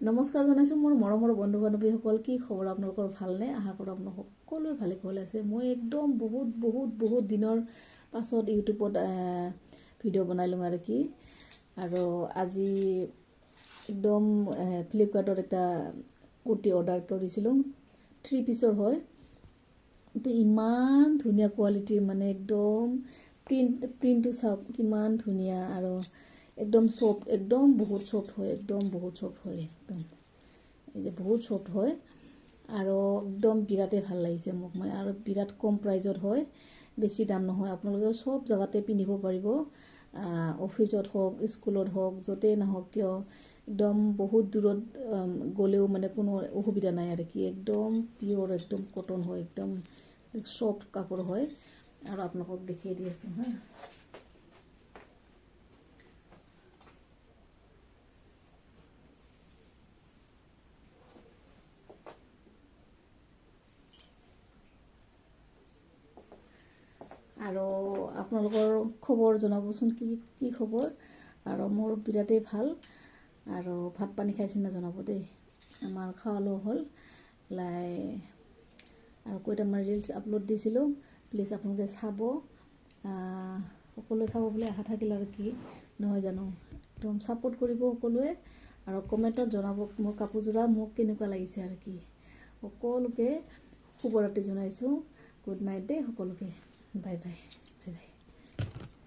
নমস্কাৰ জনাইছোঁ মোৰ মৰমৰ বন্ধু বান্ধৱীসকল। কি খবৰ আপোনালোকৰ? ভালনে? আশা কৰোঁ আপোনালোক সকলোৱে ভালে কুশলে আছে। মই একদম বহুত দিনৰ পাছত ইউটিউবত ভিডিঅ' বনালোঁ আৰু কি, আৰু আজি একদম ফ্লিপকাৰ্টত এটা কুৰ্তি অৰ্ডাৰ কৰিছিলোঁ। 3 পিচৰ হয়। তো ইমান ধুনীয়া কোৱালিটিৰ, মানে একদম প্ৰিণ্টটো চাওক কিমান ধুনীয়া, আৰু একদম সফ্ট, একদম বহুত সফ্ট হয়, একদম বহুত সফ্ট হয়, একদম এই যে বহুত সফ্ট হয়, আৰু একদম বিৰাটেই ভাল লাগিছে মোক। মানে আৰু বিৰাট কম প্ৰাইজত হয়, বেছি দাম নহয়। আপোনালোকে চব জেগাতে পিন্ধিব পাৰিব, অফিচত হওক, স্কুলত হওক, য'তেই নহওক কিয়, একদম বহুত দূৰত গ'লেও মানে কোনো অসুবিধা নাই আৰু কি। একদম পিয়'ৰ, একদম কটন হয়, একদম সফ্ট কাপোৰ হয়। আৰু আপোনালোকক দেখিয়ে দি আছোঁ হা। আৰু আপোনালোকৰ খবৰ জনাবচোন, কি খবৰ? আৰু মোৰ বিৰাটেই ভাল। আৰু ভাত পানী খাইছেনে জনাব দেই। আমাৰ খোৱা লোৱা হ'ল আৰু কেইটামান ৰিলছ আপলোড দিছিলোঁ, প্লিজ আপোনালোকে চাব। সকলোৱে চাব বুলি আশা থাকিল আৰু কি নহয় জানো। একদম ছাপোৰ্ট কৰিব সকলোৱে, আৰু কমেণ্টত জনাব মোৰ কাপোৰযোৰা মোক কেনেকুৱা লাগিছে আৰু কি। সকলোকে শুভৰাত্ৰি জনাইছোঁ। গুড নাইট দেই সকলোকে। Bye bye.